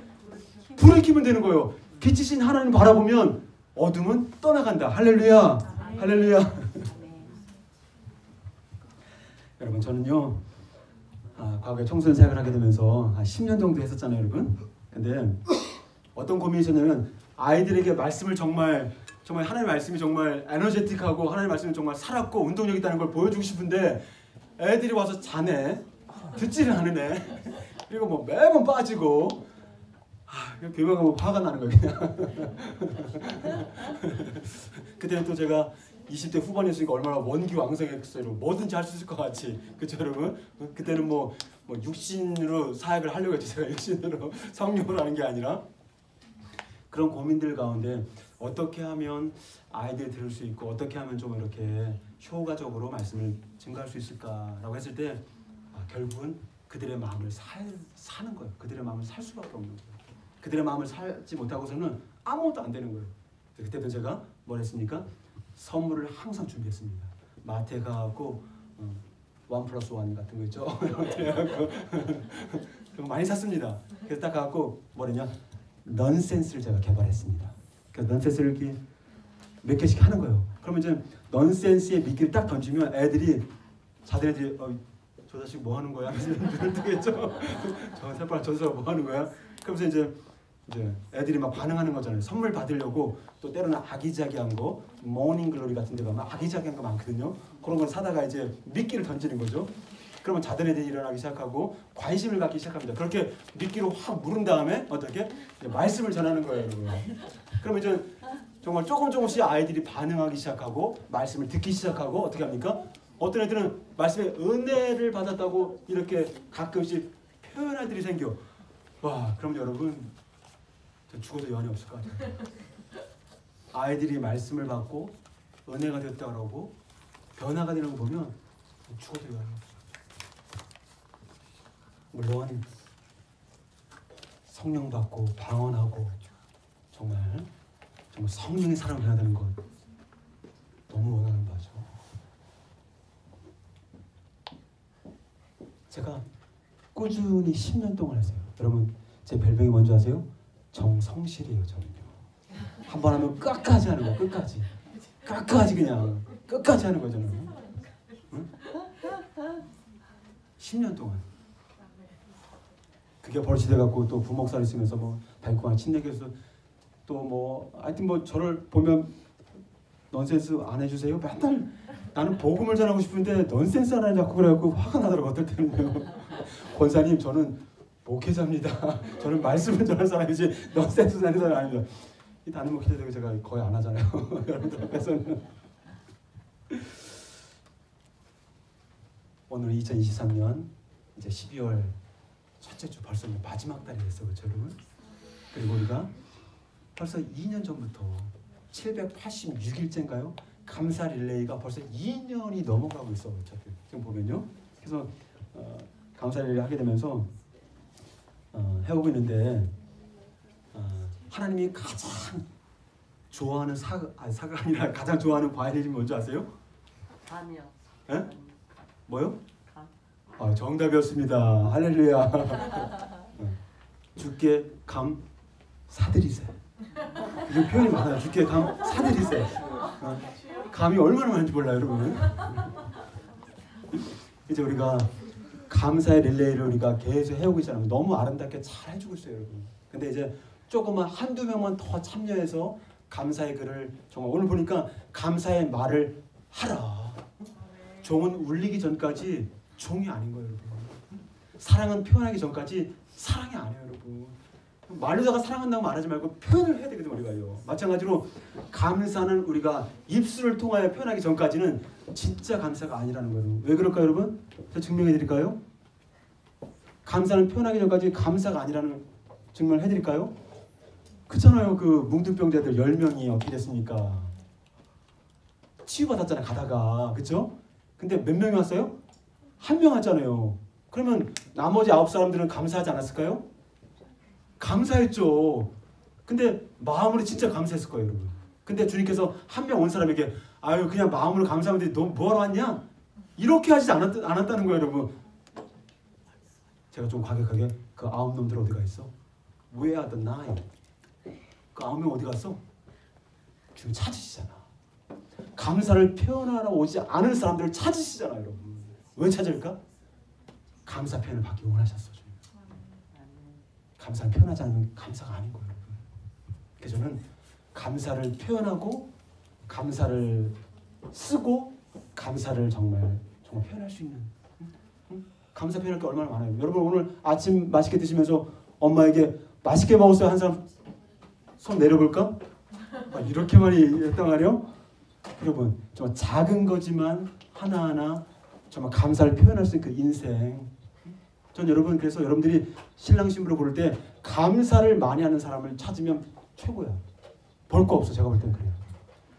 불을 켜면 되는 거예요. 빛이신 하나님 바라보면 어둠은 떠나간다. 할렐루야. 할렐루야. 여러분 저는요 과거에 청소년 사역을 하게 되면서 한 10년 정도 했었잖아요, 여러분. 근데 어떤 고민이 있었냐면 아이들에게 말씀을 정말 하나님의 말씀이 정말 에너제틱하고 하나님의 말씀이 정말 살았고 운동력 있다는 걸 보여주고 싶은데 애들이 와서 자네, 듣지를 않으네. 그리고 뭐 매번 빠지고 그냥 교회 가면 화가 나는 거예요, 그냥. 그때는 또 제가 20대 후반이었으니까 얼마나 원기왕성했어요. 뭐든지 할 수 있을 것 같이. 그쵸 여러분? 그때는 뭐 육신으로 사역을 하려고 했죠. 제가 육신으로 성령으로 하는 게 아니라. 그런 고민들 가운데 어떻게 하면 아이들이 들을 수 있고 어떻게 하면 좀 이렇게 효과적으로 말씀을 증가할 수 있을까라고 했을 때 결국은 그들의 마음을 사는 거예요. 그들의 마음을 살 수밖에 없는 거예요. 그들의 마음을 살지 못하고서는 아무것도 안 되는 거예요. 그때도 제가 뭘 했습니까? 선물을 항상 준비했습니다. 마트에 가고 1+1 같은 거 있죠. 그거 많이 샀습니다. 그래서 딱 가고 뭐랬냐? 넌센스를 제가 개발했습니다. 그래서 넌센스를 이렇게 몇 개씩 하는 거예요. 그러면 이제 넌센스의 미끼를 딱 던지면 애들이 자들애들이 저 자식 뭐 하는 거야? 눈을 뜨겠죠. 저 새빨간 저 사람 뭐 하는 거야? 그러면서 이제 애들이 막 반응하는 거잖아요. 선물 받으려고 또 때로는 아기자기한 거, 모닝글로리 같은 데 가면 아기자기한 거 많거든요. 그런 걸 사다가 이제 미끼를 던지는 거죠. 그러면 자들애들이 일어나기 시작하고 관심을 갖기 시작합니다. 그렇게 미끼로 확 물은 다음에 어떻게 말씀을 전하는 거예요, 여러분. 그러면 이제 정말 조금씩 아이들이 반응하기 시작하고 말씀을 듣기 시작하고 어떻게 합니까? 어떤 애들은 말씀에 은혜를 받았다고 이렇게 가끔씩 표현할 들이 생겨. 와, 그럼 여러분 전 죽어도 여한이 없을 것 같아요. 아이들이 말씀을 받고 은혜가 됐다고 하고 변화가 되는 거 보면 죽어도 여한이 없어요. 물론 성령 받고 방언하고 정말 성령의 사람을 해야 되는 것 너무 원하는 바죠. 제가 꾸준히 10년 동안 했어요. 여러분 제 별명이 뭔지 아세요? 정성실이에요. 저는요. 한번 하면 끝까지 하는 거. 끝까지 그냥 끝까지 하는 거죠. 저는. 응? 10년 동안. 그게 버릇이 돼갖고 또 부목사를 쓰면서 뭐 발광 침례교에서 또 뭐 하여튼 뭐 저를 보면 넌센스 안 해주세요. 맨날 나는 복음을 전하고 싶은데 넌센스 하나 자꾸 그래갖고 화가 나더라고. 어떨 때는요. 권사님 저는 목회자입니다. 저는 말씀을 전하는 사람이지 넌센스 하는 사람이 아닙니다. 이 다른 목회자들 제가 거의 안 하잖아요. 여러분들 앞에서는. 오늘 2023년 이제 12월 첫째 주 벌써 마지막 달이 됐어요. 그렇죠, 여러분? 그리고 우리가 벌써 2년 전부터 786일째인가요? 감사 릴레이가 벌써 2년이 넘어가고 있어. 지금 보면요. 그래서 감사 릴레이 하게 되면서 해오고 있는데 하나님이 가장 좋아하는 사가 아니라 가장 좋아하는 과일 이름이 뭔지 아세요? 감이요. 예? 뭐요? 감. 정답이었습니다. 할렐루야. 주께 감 사드리세. 이런 표현이 많아요. 주께 감 사드리세. 감이 얼마나 많은지 몰라요, 여러분. 이제 우리가 감사의 릴레이를 우리가 계속 해오고 있잖아요. 너무 아름답게 잘 해주고 있어요, 여러분. 근데 이제 조금만 한두 명만 더 참여해서 감사의 글을 정말 오늘 보니까 감사의 말을 하라. 종은 울리기 전까지 종이 아닌 거예요, 여러분. 사랑은 표현하기 전까지 사랑이 아니에요, 여러분. 말로다가 사랑한다고 말하지 말고 표현을 해야 되거든, 우리가요. 마찬가지로 감사는 우리가 입술을 통하여 표현하기 전까지는 진짜 감사가 아니라는 거예요. 왜 그럴까요, 여러분? 제가 증명해 드릴까요? 감사는 표현하기 전까지 감사가 아니라는 증명을 해드릴까요? 그렇잖아요. 그 뭉뚱병자들 10명이 어떻게 됐습니까? 치유받았잖아요, 가다가. 그렇죠? 근데 몇 명이 왔어요? 1명 왔잖아요. 그러면 나머지 9사람들은 감사하지 않았을까요? 감사했죠. 근데 마음으로 진짜 감사했을 거예요, 여러분. 근데 주님께서 1명 온 사람에게 아유 그냥 마음으로 감사하면 돼. 너 뭐하러 왔냐? 이렇게 하지 않았다는 거예요, 여러분. 제가 좀 과격하게 그 9놈들 어디 가 있어? Where are the 9? 그 9명 어디 갔어? 주님 찾으시잖아. 감사를 표현하러 오지 않은 사람들을 찾으시잖아요, 여러분. 왜 찾을까? 감사 표현을 받기 원하셨어, 주님. 감사를 표현하지 않으면 감사가 아닌 거예요, 여러분. 그래서 저는 감사를 표현하고 감사를 쓰고 감사를 정말 표현할 수 있는 감사 표현할 게 얼마나 많아요. 여러분 오늘 아침 맛있게 드시면서 엄마에게 맛있게 먹었어요 한 사람 손 내려볼까? 이렇게 많이 했단 말이에요. 여러분 정말 작은 거지만 하나하나 정말 감사를 표현할 수 있는 그 인생. 전 여러분 그래서 여러분들이 신랑 신부를 고를 때 감사를 많이 하는 사람을 찾으면 최고야. 볼 거 없어. 제가 볼 땐 그래요.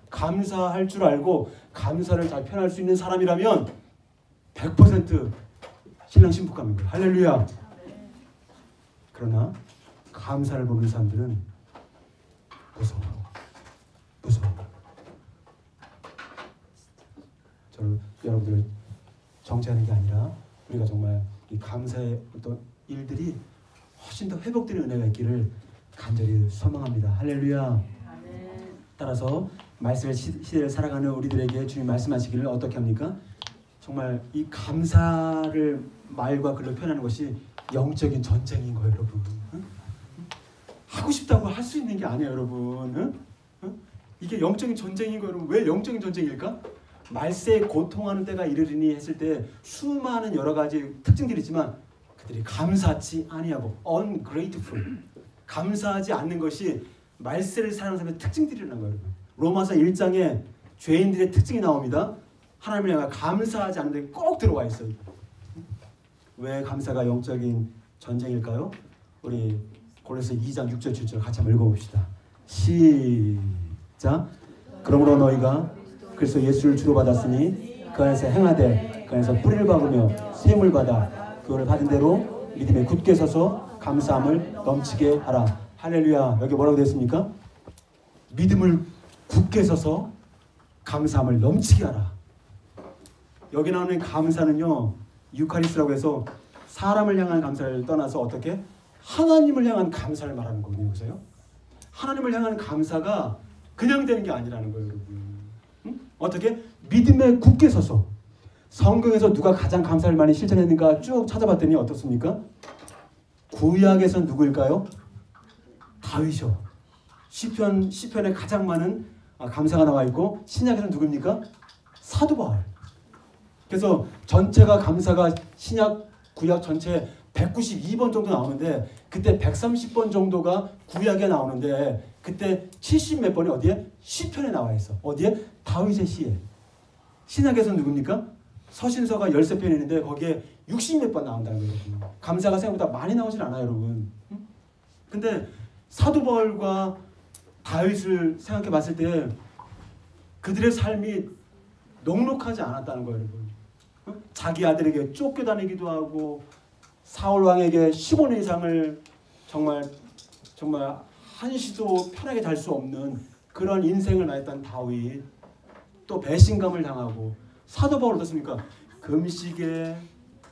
감사할 줄 알고 감사를 잘 표현할 수 있는 사람이라면 100% 신랑 신부감인 거예요. 할렐루야. 그러나 감사를 모르는 사람들은 무서워. 저를 여러분들을 정죄하는 게 아니라 우리가 정말 이 감사의 어떤 일들이 훨씬 더 회복되는 은혜가 있기를 간절히 소망합니다. 할렐루야. 따라서 말씀의 시대를 살아가는 우리들에게 주님 말씀하시기를 어떻게 합니까? 정말 이 감사를 말과 글로 표현하는 것이 영적인 전쟁인 거예요, 여러분. 응? 하고 싶다고 할 수 있는 게 아니에요, 여러분. 응? 이게 영적인 전쟁인 거예요, 여러분. 왜 영적인 전쟁일까? 말세에 고통하는 때가 이르리니 했을 때 수많은 여러 가지 특징들이 있지만 그들이 감사치 아니하고 ungrateful, 감사하지 않는 것이 말세를 사는 사람의 특징들이라는 거예요. 로마서 1장에 죄인들의 특징이 나옵니다. 하나님을 향해 감사하지 않는 데 꼭 들어와 있어요. 왜 감사가 영적인 전쟁일까요? 우리 골로새 2장 6절 7절 같이 한번 읽어봅시다. 시작. 그러므로 너희가 그리스도 예수를 주로 받았으니 그 안에서 행하되 그 안에서 뿌리를 박으며 세움을 받아 그걸 받은 대로 믿음에 굳게 서서 감사함을 넘치게 하라. 할렐루야. 여기 뭐라고 되어 있습니까? 믿음을 굳게 서서 감사함을 넘치게 하라. 여기 나오는 감사는요, 유카리스라고 해서 사람을 향한 감사를 떠나서 어떻게? 하나님을 향한 감사를 말하는 거거든요. 보세요. 하나님을 향한 감사가 그냥 되는 게 아니라는 거예요, 여러분. 응? 어떻게? 믿음에 굳게 서서. 성경에서 누가 가장 감사를 많이 실천했는가 쭉 찾아봤더니 어떻습니까? 구약에서는 누구일까요? 다윗이요. 시편에 가장 많은 감사가 나와 있고, 신약에서는 누굽니까? 사도 바울. 그래서 전체가 감사가 신약 구약 전체 192번 정도 나오는데 그때 130번 정도가 구약에 나오는데 그때 70 몇 번이 어디에? 시편에 나와 있어. 어디에? 다윗의 시에. 신약에서는 누굽니까? 서신서가 13편 있는데 거기에 60 몇 번 나온다는 거예요. 감사가 생각보다 많이 나오진 않아요, 여러분. 근데 사도 바울과 다윗을 생각해 봤을 때 그들의 삶이 녹록하지 않았다는 거예요, 여러분. 자기 아들에게 쫓겨다니기도 하고 사울 왕에게 15년 이상을 정말 한시도 편하게 잘 수 없는 그런 인생을 나했던 다윗, 또 배신감을 당하고, 사도 바울 어떻습니까? 금식에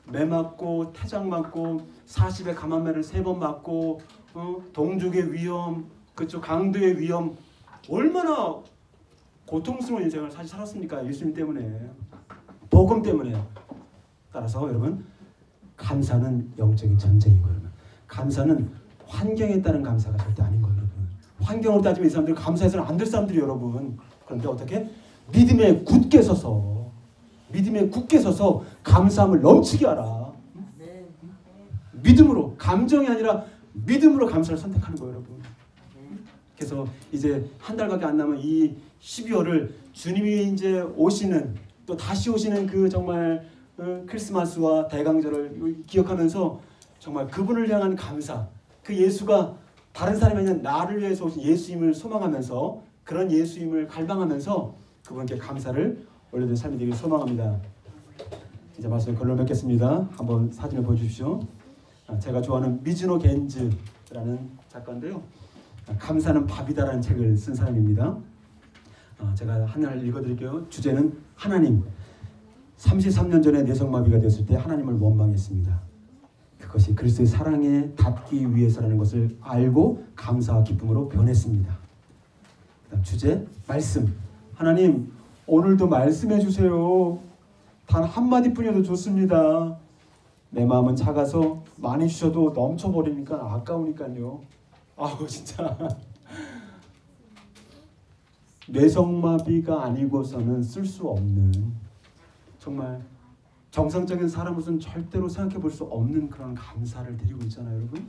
매 맞고 태장 맞고 40의 감한매를 3번 맞고 동족의 위험, 그쪽 강도의 위험, 얼마나 고통스러운 인생을 사실 살았습니까? 예수님 때문에, 복음 때문에. 따라서 여러분, 감사는 영적인 전쟁인 거예요. 감사는 환경에 따른 감사가 절대 아닌 거예요, 여러분. 환경으로 따지면 이 사람들 감사해서는 안 될 사람들이 여러분. 그런데 어떻게? 믿음에 굳게 서서, 믿음에 굳게 서서 감사함을 넘치게 하라. 네. 믿음으로, 감정이 아니라 믿음으로 감사를 선택하는 거예요, 여러분. 그래서 이제 한 달밖에 안 남은 이 12월을 주님이 이제 오시는, 또 다시 오시는 그 정말 크리스마스와 대강절을 기억하면서 정말 그분을 향한 감사, 그 예수가 다른 사람이 아니라 나를 위해서 오신 예수님을 소망하면서, 그런 예수님을 갈망하면서 그분께 감사를 올려드리는 삶이 되길 소망합니다. 이제 말씀 결론 맺겠습니다. 한번 사진을 보여주십시오. 제가 좋아하는 미즈노 겐즈라는 작가인데요, 감사는 밥이다라는 책을 쓴 사람입니다. 제가 하나를 읽어드릴게요. 주제는 하나님. 33년 전에 뇌성마비가 되었을 때 하나님을 원망했습니다. 그것이 그리스도의 사랑에 닿기 위해서라는 것을 알고 감사와 기쁨으로 변했습니다. 그다음 주제, 말씀. 하나님, 오늘도 말씀해 주세요. 단 한마디뿐이어도 좋습니다. 내 마음은 작아서 많이 주셔도 넘쳐버리니까 아까우니까요. 아우 진짜 뇌성마비가 아니고서는 쓸 수 없는, 정말 정상적인 사람으로서는 절대로 생각해 볼 수 없는 그런 감사를 드리고 있잖아요, 여러분.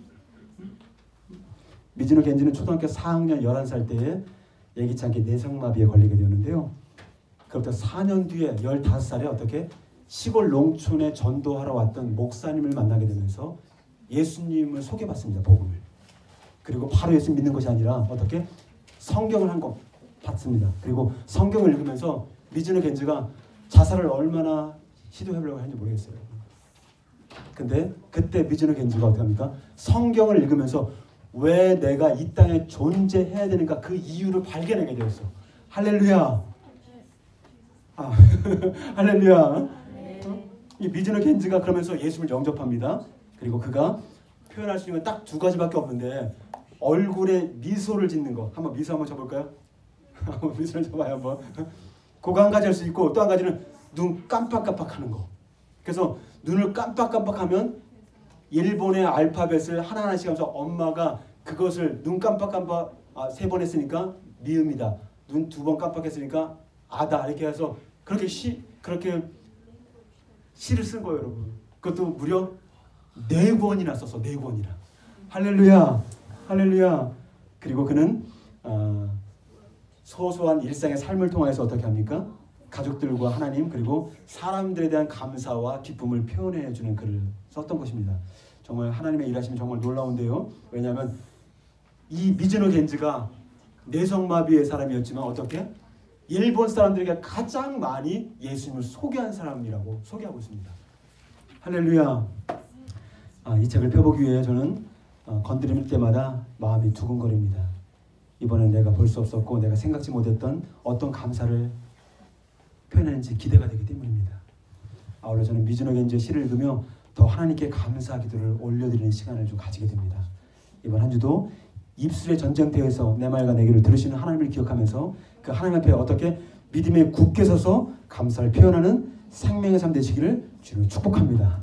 미즈노 겐지는 초등학교 4학년 11살 때에 예기치 않게 뇌성마비에 걸리게 되었는데요. 그로부터 4년 뒤에 15살에 어떻게 시골 농촌에 전도하러 왔던 목사님을 만나게 되면서 예수님을 소개받습니다, 복음을. 그리고 바로 예수 믿는 것이 아니라 어떻게 성경을 한 권 받습니다. 그리고 성경을 읽으면서 미즈노 겐지가 자살을 얼마나 시도해보려고 하는지 모르겠어요. 근데 그때 미즈노 겐지가 어떻게 합니까? 성경을 읽으면서 왜 내가 이 땅에 존재해야 되는가, 그 이유를 발견하게 되었어. 할렐루야. 할렐루야. 이 미즈노 겐지가 그러면서 예수를 영접합니다. 그리고 그가 표현할 수 있는 건 딱 2가지밖에 없는데, 얼굴에 미소를 짓는 거. 한번 미소 한번 쳐볼까요? 미소를 쳐봐요 한번. 그거 한 가지 할 수 있고, 또 한 가지는 눈 깜빡깜빡하는 거. 그래서 눈을 깜빡깜빡하면 일본의 알파벳을 하나하나씩 하면서 엄마가 그것을 눈 깜빡깜빡 3번 했으니까 미음이다, 눈 2번 깜빡했으니까 아다, 이렇게 해서 그렇게 시를 쓴 거예요, 여러분. 그것도 무려 4권이나 썼어. 4권이나. 할렐루야, 할렐루야. 그리고 그는 소소한 일상의 삶을 통해서 어떻게 합니까? 가족들과 하나님 그리고 사람들에 대한 감사와 기쁨을 표현해 주는 글을 썼던 것입니다. 정말 하나님의 일하심이 정말 놀라운데요. 왜냐하면 이 미즈노 겐즈가 뇌성마비의 사람이었지만 어떻게? 일본 사람들에게 가장 많이 예수님을 소개한 사람이라고 소개하고 있습니다. 할렐루야. 이 책을 펴보기 위해 저는 건드릴 때마다 마음이 두근거립니다. 이번엔 내가 볼 수 없었고 내가 생각지 못했던 어떤 감사를 표현하는지 기대가 되기 때문입니다. 아울러 저는 미즈노 겐즈의 시를 읽으며 더 하나님께 감사 기도를 올려드리는 시간을 좀 가지게 됩니다. 이번 한 주도 입술의 전쟁터에서 내 말과 내 귀를 들으시는 하나님을 기억하면서 그 하나님 앞에 어떻게 믿음에 굳게 서서 감사를 표현하는 생명의 삶 되시기를 주로 축복합니다.